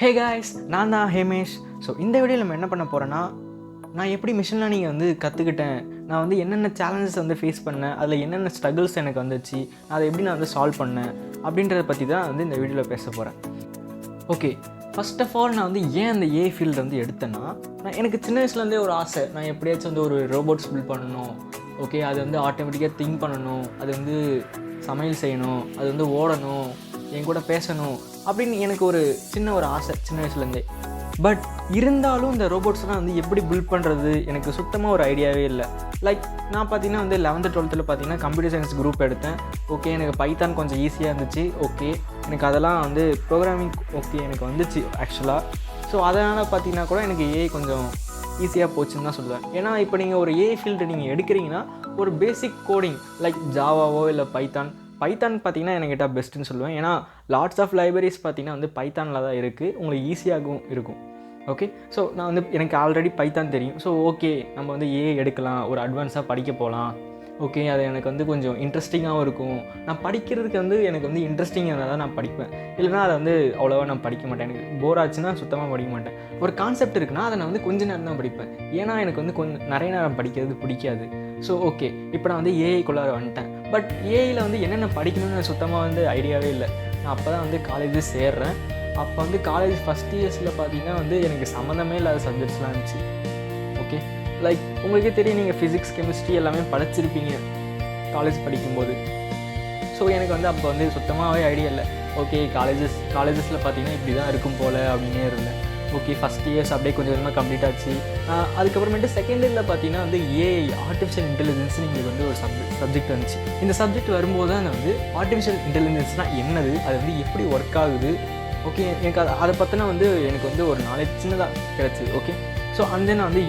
Hey guys, நான் தான் Hemesh. So இந்த வீடியோவில் நம்ம என்ன பண்ண போகிறோன்னா, நான் எப்படி மிஷின் லேர்னிங்கை வந்து கற்றுக்கிட்டேன், நான் வந்து என்னென்ன சேலஞ்சஸ் வந்து ஃபேஸ் பண்ணேன், அதில் என்னென்ன ஸ்ட்ரகிள்ஸ் எனக்கு வந்துச்சு, அதை எப்படி நான் வந்து சால்வ் பண்ணேன் அப்படின்றத பற்றி தான் வந்து இந்த வீடியோவில் பேச போகிறேன். ஓகே, ஃபர்ஸ்ட் ஆஃப் ஆல் நான் வந்து ஏன் அந்த ஏஐ ஃபீல்டு வந்து எடுத்தேன்னா, எனக்கு சின்ன வயசுலேருந்தே ஒரு ஆசை, நான் எப்படியாச்சும் வந்து ஒரு ரோபோட்ஸ் பில்ட் பண்ணணும். ஓகே, அது வந்து ஆட்டோமேட்டிக்காக திங்க் பண்ணணும், அது வந்து சமையல் செய்யணும், அது வந்து ஓடணும், என் கூட பேசணும் அப்படின்னு எனக்கு ஒரு சின்ன ஆசை சின்ன வயசுலேருந்தே. பட் இருந்தாலும் இந்த ரோபோட்ஸ்லாம் வந்து எப்படி பில்ட் பண்ணுறது எனக்கு சுத்தமாக ஒரு ஐடியாவே இல்லை. லைக் நான் பார்த்தீங்கன்னா வந்து 11th 12th பார்த்தீங்கன்னா கம்ப்யூட்டர் சயின்ஸ் குரூப் எடுத்தேன். ஓகே, எனக்கு பைத்தான் கொஞ்சம் ஈஸியாக இருந்துச்சு. ஓகே, எனக்கு அதெல்லாம் வந்து ப்ரோக்ராமிங் ஓகே எனக்கு வந்துச்சு ஆக்சுவலாக. ஸோ அதனால் பார்த்தீங்கன்னா கூட எனக்கு ஏஐ கொஞ்சம் ஈஸியாக போச்சுன்னு தான் சொல்லுவேன். ஏன்னா இப்போ நீங்கள் ஒரு ஏஐ ஃபீல்டு நீங்கள் எடுக்கிறீங்கன்னா ஒரு பேசிக் கோடிங் லைக் ஜாவாவோ இல்லை பைத்தான் பார்த்தீங்கன்னா என்கிட்ட பெஸ்ட்டுன்னு சொல்லுவேன். ஏன்னா லாட்ஸ் ஆஃப் லைப்ரரிஸ் பார்த்தீங்கன்னா வந்து பைத்தானில் தான் இருக்குது, உங்களுக்கு ஈஸியாகவும் இருக்கும். ஓகே, ஸோ நான் வந்து எனக்கு ஆல்ரெடி பைத்தான் தெரியும். ஸோ ஓகே, நம்ம வந்து ஏஐ எடுக்கலாம், ஒரு அட்வான்ஸாக படிக்க போகலாம். ஓகே, அது எனக்கு வந்து கொஞ்சம் இன்ட்ரெஸ்டிங்காகவும் இருக்கும். நான் படிக்கிறதுக்கு வந்து எனக்கு வந்து இன்ட்ரெஸ்டிங்காக இருந்தால் தான் நான் படிப்பேன். இல்லைனா அதை வந்து அவ்வளோவா நான் படிக்க மாட்டேன். எனக்கு போர் ஆச்சுன்னா சுத்தமாக படிக்க மாட்டேன். ஒரு கான்செப்ட் இருக்குன்னா அதை நான் வந்து கொஞ்ச நேரம் தான் படிப்பேன். ஏன்னா எனக்கு வந்து கொஞ்சம் நிறைய நேரம் படிக்கிறது பிடிக்காது. ஸோ ஓகே, இப்போ நான் வந்து ஏஐக்குள்ளார வந்துட்டேன். பட் ஏஐயில் வந்து என்னென்ன படிக்கணும்னு சுத்தமாக வந்து ஐடியாவே இல்லை. நான் அப்போ தான் வந்து காலேஜ் சேர்றேன். அப்போ வந்து காலேஜ் ஃபஸ்ட் இயர்ஸில் பார்த்தீங்கன்னா வந்து எனக்கு சம்மந்தமே இல்லாத சப்ஜெக்ட்ஸ்லாம் இருந்துச்சு. ஓகே, லைக் உங்களுக்கே தெரியும், நீங்கள் ஃபிசிக்ஸ் கெமிஸ்ட்ரி எல்லாமே படிச்சிருப்பீங்க காலேஜ் படிக்கும்போது. ஸோ எனக்கு வந்து அப்போ வந்து சுத்தமாகவே ஐடியா இல்லை. ஓகே, காலேஜஸில் பார்த்தீங்கன்னா இப்படி தான் இருக்கும் போல் அப்படின்னே இருந்தேன். ஓகே, ஃபஸ்ட் இயர்ஸ் அப்படியே கொஞ்சம் கொஞ்சமாக கம்ப்ளீட் ஆச்சு. அதுக்கப்புறமேட்டு செகண்ட் இயரில் பார்த்தீங்கன்னா வந்து ஏஐ ஆர்டிஃபிஷியல் இன்டெலிஜென்ஸ்னு எங்களுக்கு வந்து ஒரு சப்ஜெக்ட் வந்துச்சு. இந்த சப்ஜெக்ட் வரும்போது தான் நான் வந்து ஆர்டிஃபிஷியல் இன்டெலிஜென்ஸ்னால் என்னது, அது வந்து எப்படி ஒர்க் ஆகுது, ஓகே எனக்கு அதை பற்றினா வந்து எனக்கு வந்து ஒரு நாலேஜ் சின்னதாக கிடச்சிது. ஓகே, ஸோ அந்த நான் வந்து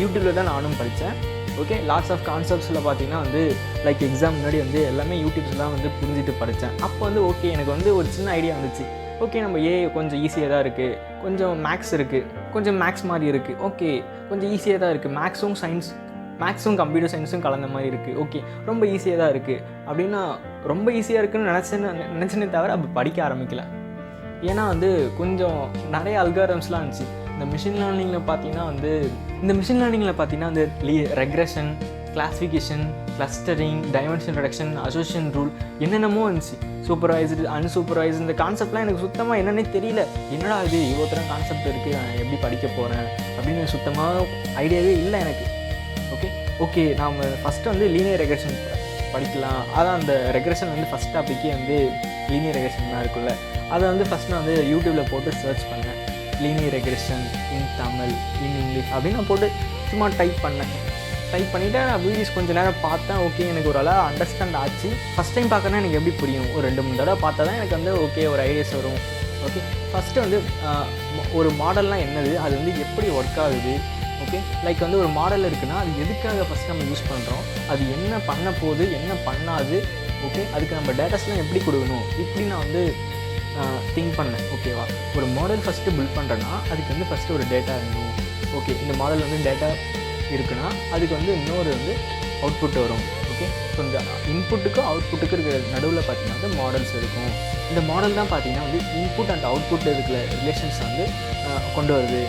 யூடியூப்பில் தான் நானும் படித்தேன். ஓகே, லாட்ஸ் ஆஃப் கான்செப்ட்ஸில் பார்த்தீங்கன்னா வந்து லைக் எக்ஸாம் முன்னாடி வந்து எல்லாமே யூடியூப்ஸ் தான் வந்து புரிஞ்சுட்டு படித்தேன். அப்போ வந்து ஓகே எனக்கு வந்து ஒரு சின்ன ஐடியா வந்துச்சு. ஓகே, நம்ம ஏஐ கொஞ்சம் ஈஸியாக தான் இருக்குது, கொஞ்சம் மேக்ஸ் இருக்குது, கொஞ்சம் மேக்ஸ் மாதிரி இருக்குது. ஓகே, கொஞ்சம் ஈஸியாக தான் இருக்குது, மேக்ஸும் கம்ப்யூட்டர் சயின்ஸும் கலந்த மாதிரி இருக்குது. ஓகே, ரொம்ப ஈஸியாக தான் இருக்குது அப்படின்னா ரொம்ப ஈஸியாக இருக்குதுன்னு நினச்சேனே தவிர அப்போ படிக்க ஆரம்பிக்கல. ஏன்னா வந்து கொஞ்சம் நிறைய அல்காரிதம்ஸ்லாம் இருந்துச்சு. இந்த மிஷின் லேர்னிங்கில் பார்த்தீங்கன்னா வந்து regression, classification, clustering, dimension reduction, association rule என்னென்னமோ இருந்துச்சு. சூப்பர்வைஸ்டு, அன்சூப்பர்வைஸ்டு, இந்த கான்செப்ட்லாம் எனக்கு சுத்தமாக என்னென்னே தெரியல. என்னடா இது இவ்வளோ தரம் கான்செப்ட் இருக்குது, நான் எப்படி படிக்க போகிறேன் அப்படின்னு சுத்தமாக ஐடியாவே இல்லை எனக்கு. ஓகே நாம் ஃபஸ்ட்டு வந்து லீனியர் ரெக்ரெஷன் படிக்கலாம். அதான் அந்த ரெக்ரெஷன் வந்து ஃபஸ்ட் டாப்பிக்கே வந்து லீனியர் ரெக்ரெஷன் தான் இருக்குல்ல. அதை வந்து ஃபஸ்ட் நான் வந்து யூடியூப்பில் போட்டு சர்ச் பண்ணேன். Linear regression in Tamil, in English அப்படின்னு நான் போட்டு சும்மா டைப் பண்ணிவிட்டு நான் வீடியோஸ் கொஞ்சம் நேரம் பார்த்தேன். ஓகே, எனக்கு ஒரு அளவு அண்டர்ஸ்டாண்ட் ஆச்சு. ஃபஸ்ட் டைம் பார்க்கறேன்னா எனக்கு எப்படி புரியும், ஒரு 2-3 தடவை பார்த்தா தான் எனக்கு வந்து ஓகே ஒரு ஐடியாஸ் வரும். ஓகே, ஃபஸ்ட்டு வந்து ஒரு மாடல்னால் என்னது, அது வந்து எப்படி ஒர்க் ஆகுது. ஓகே, லைக் வந்து ஒரு மாடல் இருக்குன்னா அது எதுக்காக ஃபஸ்ட் நம்ம யூஸ் பண்ணுறோம், அது என்ன பண்ண போகுது, என்ன பண்ணாது. ஓகே, அதுக்கு நம்ம டேட்டாஸ்லாம் எப்படி கொடுக்கணும், இப்படி நான் வந்து திங்க் பண்ணேன். ஓகேவா, ஒரு மாடல் ஃபஸ்ட்டு பில்ட் பண்ணுறேன்னா அதுக்கு வந்து ஃபஸ்ட்டு ஒரு டேட்டா வேணும். ஓகே, இந்த மாடல் வந்து டேட்டா இருக்குன்னா அதுக்கு வந்து இன்னொரு வந்து அவுட்புட் வரும். ஓகே, ஸோ இந்த இன்புட்டுக்கும் அவுட்புட்டுக்கு இருக்கிற நடுவில் பார்த்தீங்கன்னா வந்து மாடல்ஸ் இருக்கும். இந்த மாடல் தான் பார்த்தீங்கன்னா வந்து இன்புட் அண்ட் அவுட்புட் இருக்கிற ரிலேஷன்ஸ் வந்து கொண்டு வருது.